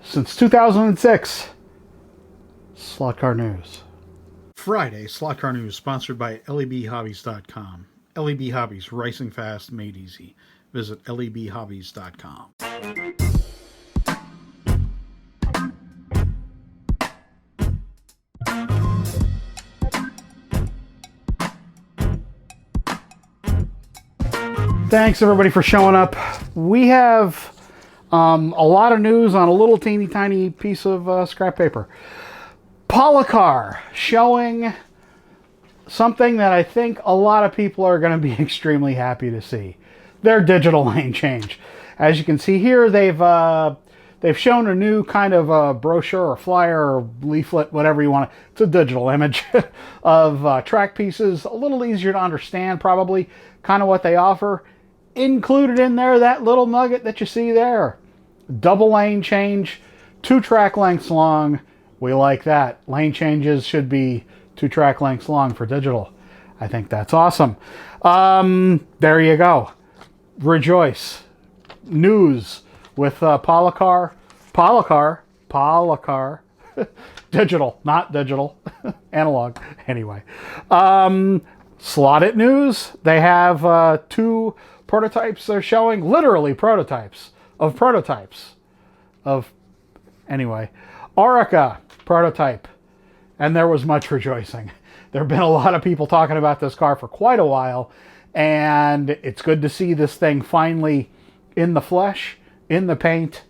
since 2006. Slot Car News. Friday, Slot Car News, sponsored by LEBHobbies.com. LEB Hobbies, racing fast, made easy. Visit LEBHobbies.com. Thanks everybody for showing up. We have a lot of news on a little teeny tiny piece of scrap paper. Policar showing something that I think a lot of people are going to be extremely happy to see. Their digital lane change. As you can see here, they've shown a new kind of brochure or flyer or leaflet, whatever you want. It's a digital image of track pieces. A little easier to understand, probably, kind of what they offer. Included in there, that little nugget that you see there. Double lane change, 2 track lengths long. We like that. Lane changes should be 2 track lengths long for digital. I think that's awesome. There you go. Rejoice. News with Policar. Digital, not digital. Analog. Anyway. Slotted news. They have 2 prototypes they're showing. Literally prototypes. Anyway. Orica prototype. And there was much rejoicing. There have been a lot of people talking about this car for quite a while. And it's good to see this thing finally in the flesh, in the paint,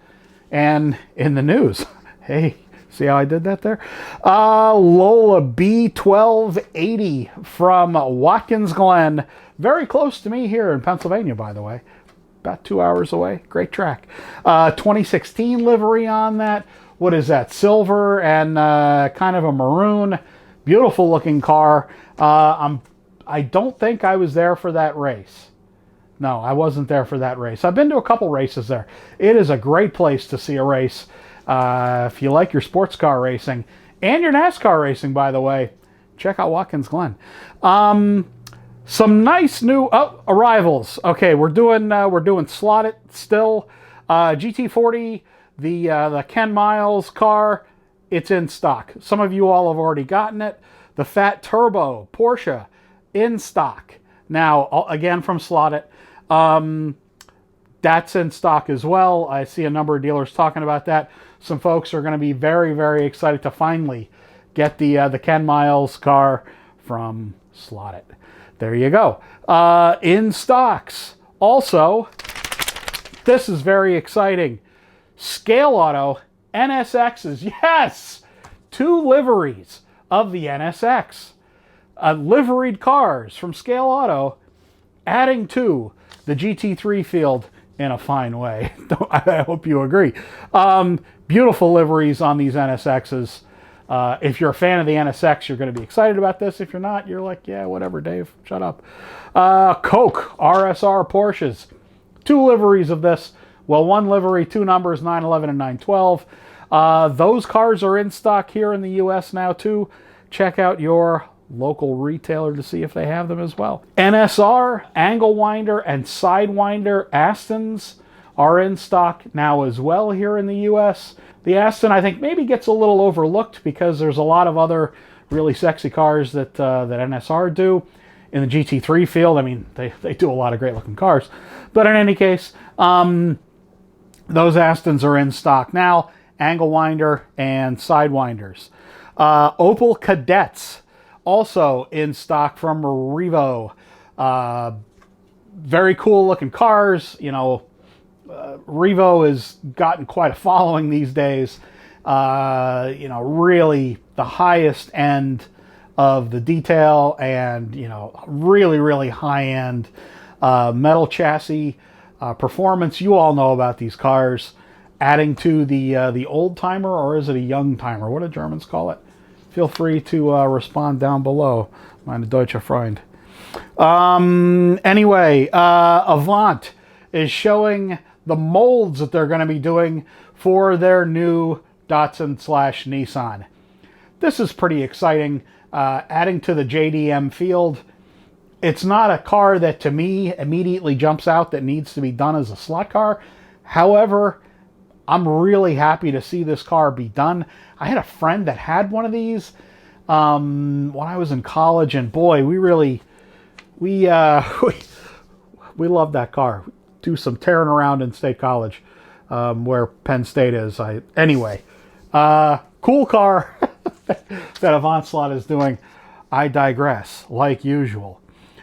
and in the news. Hey, see how I did that there? Lola B1280 from Watkins Glen. Very close to me here in Pennsylvania, by the way. About 2 hours away. Great track. 2016 livery on that. What is that? Silver and kind of a maroon. Beautiful looking car. I don't think I was there for that race. No, I wasn't there for that race. I've been to a couple races there. It is a great place to see a race. If you like your sports car racing and your NASCAR racing, by the way, check out Watkins Glen. Some nice new arrivals. Okay, we're doing slotted still. GT40, the Ken Miles car. It's in stock. Some of you all have already gotten it. The Fat Turbo Porsche in stock. Now, again from Slotted. That's in stock as well. I see a number of dealers talking about that. Some folks are going to be very, very excited to finally get the Ken Miles car from Slotted. There you go. In stocks. Also, this is very exciting. Scale Auto NSXs. Yes! 2 liveries of the NSX. Liveried cars from Scale Auto, adding to the GT3 field in a fine way. I hope you agree. Beautiful liveries on these NSXs. If you're a fan of the NSX, you're going to be excited about this. If you're not, you're like, yeah, whatever, Dave. Shut up. Coke RSR Porsches. 2 liveries of this. Well, 1 livery, 2 numbers, 911 and 912. Those cars are in stock here in the U.S. now, too. Check out your local retailer to see if they have them as well. NSR, angle winder, and sidewinder Astons are in stock now as well here in the U.S. The Aston, I think, maybe gets a little overlooked because there's a lot of other really sexy cars that NSR do. In the GT3 field, I mean, they do a lot of great-looking cars. But in any case, those Astons are in stock now. Angle winder and sidewinders. Opel Cadets, also in stock from Revo. Very cool looking cars. You know, Revo has gotten quite a following these days. You know, really the highest end of the detail and, you know, really, really high end metal chassis performance. You all know about these cars. Adding to the old timer, or is it a young timer? What do Germans call it? Feel free to respond down below. Meine Deutsche Freund. Anyway, Avant is showing the molds that they're going to be doing for their new Datsun/Nissan. This is pretty exciting. Adding to the JDM field. It's not a car that to me immediately jumps out that needs to be done as a slot car. However, I'm really happy to see this car be done. I had a friend that had one of these when I was in college, and boy, we we love that car. Do some tearing around in State College, where Penn State is. Anyway, cool car that Avant Slot is doing. I digress, like usual.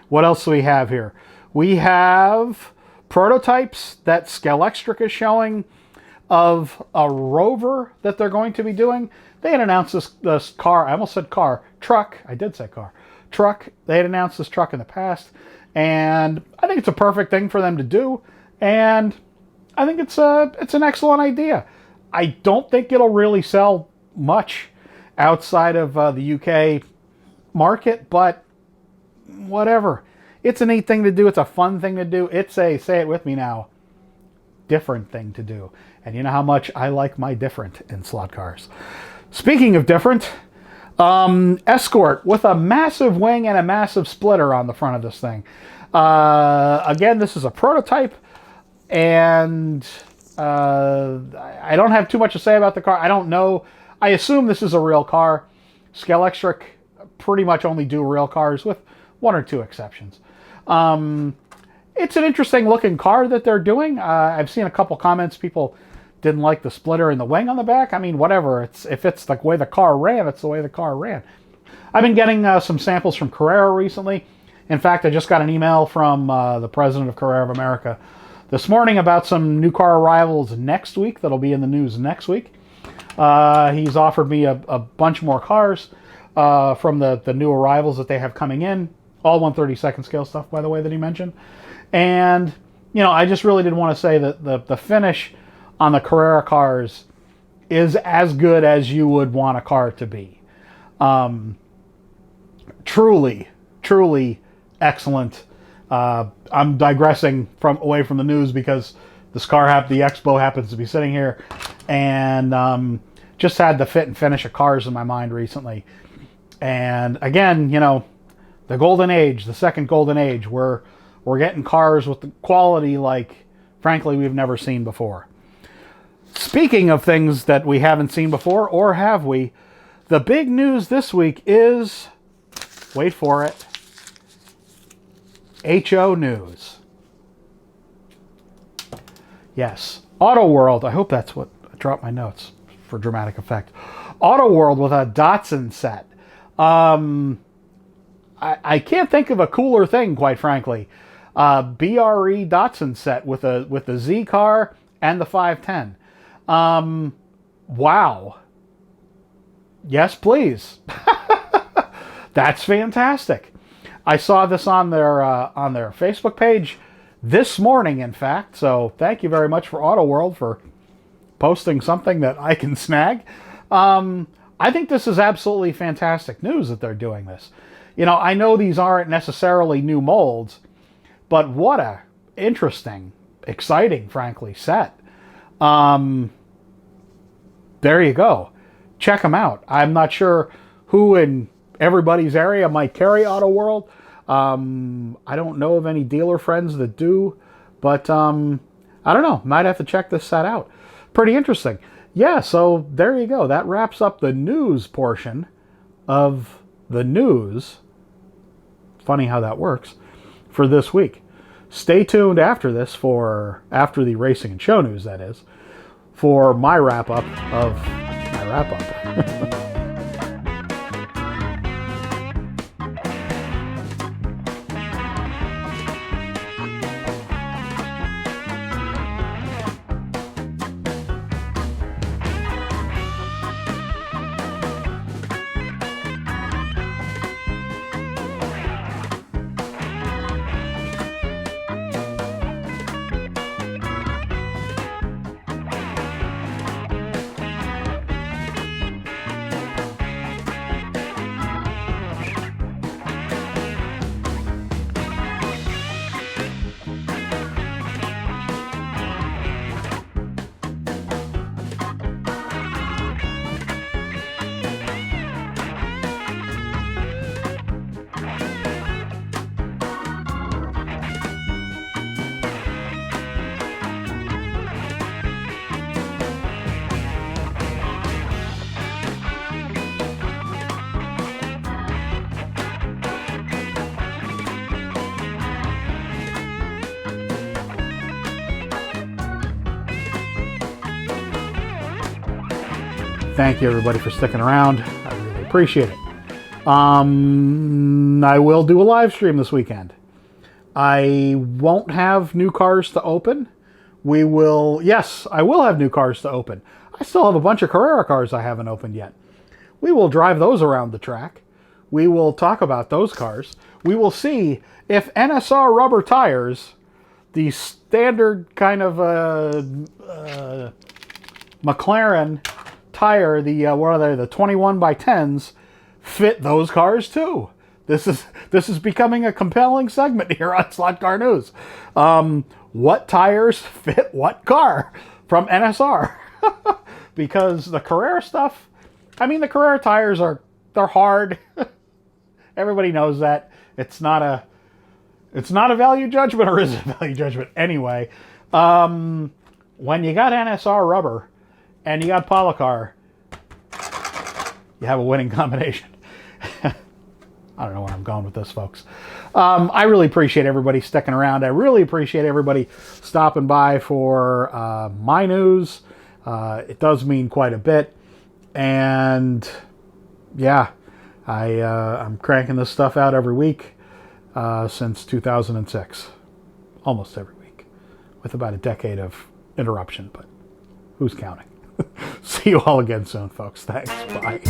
What else do we have here? We have prototypes that Scalextric is showing of a Rover that they're going to be doing. They had announced this car. I almost said car. Truck. I did say car. Truck. They had announced this truck in the past. And I think it's a perfect thing for them to do. And I think it's an excellent idea. I don't think it'll really sell much outside of the UK market, but whatever. It's a neat thing to do. It's a fun thing to do. It's a, say it with me now, different thing to do. And you know how much I like my different in slot cars. Speaking of different, Escort with a massive wing and a massive splitter on the front of this thing. Again, this is a prototype, and I don't have too much to say about the car. I don't know. I assume this is a real car. Scalextric pretty much only do real cars with one or two exceptions. It's an interesting looking car that they're doing. I've seen a couple comments. People didn't like the splitter and the wing on the back. I mean, whatever. If it's the way the car ran, it's the way the car ran. I've been getting some samples from Carrera recently. In fact, I just got an email from the president of Carrera of America this morning about some new car arrivals next week that'll be in the news next week. He's offered me a bunch more cars from the new arrivals that they have coming in. All 1/32 scale stuff, by the way, that he mentioned. And, you know, I just really did want to say that the finish on the Carrera cars is as good as you would want a car to be. Truly, truly excellent. I'm digressing away from the news because this car, the Expo happens to be sitting here, and just had the fit and finish of cars in my mind recently. And again, you know, the golden age, the second golden age, we're getting cars with the quality like, frankly, we've never seen before. Speaking of things that we haven't seen before, or have we, the big news this week is, wait for it, HO news. Yes, Autoworld, I hope that's what, I dropped my notes for dramatic effect. Autoworld with a Datsun set. I can't think of a cooler thing, quite frankly. BRE Datsun set with the Z car and the 510. Wow. Yes, please. That's fantastic. I saw this on their Facebook page this morning, in fact. So thank you very much for Autoworld for posting something that I can snag. I think this is absolutely fantastic news that they're doing this. You know, I know these aren't necessarily new molds, but what a interesting, exciting, frankly, set. There you go. Check them out. I'm not sure who in everybody's area might carry Autoworld. I don't know of any dealer friends that do, but I don't know. Might have to check this set out. Pretty interesting. Yeah, so there you go. That wraps up the news portion of the news. Funny how that works for this week. Stay tuned after this after the racing and show news, that is, for my wrap-up of my wrap-up. Thank you, everybody, for sticking around. I really appreciate it. I will do a live stream this weekend. I won't have new cars to open. Yes, I will have new cars to open. I still have a bunch of Carrera cars I haven't opened yet. We will drive those around the track. We will talk about those cars. We will see if NSR rubber tires, the standard kind of McLaren tire, what are they, the 21 by 10s, fit those cars too. This is becoming a compelling segment here on Slot Car News. What tires fit what car from NSR? Because the Carrera stuff, I mean, the Carrera tires they're hard. Everybody knows that. It's not a value judgment, or is it a value judgment anyway? When you got NSR rubber and you got Polycar, you have a winning combination. I don't know where I'm going with this, folks. I really appreciate everybody sticking around. I really appreciate everybody stopping by for my news. It does mean quite a bit. And yeah, I'm cranking this stuff out every week since 2006. Almost every week. With about a decade of interruption, but who's counting? See you all again soon, folks. Thanks. Bye.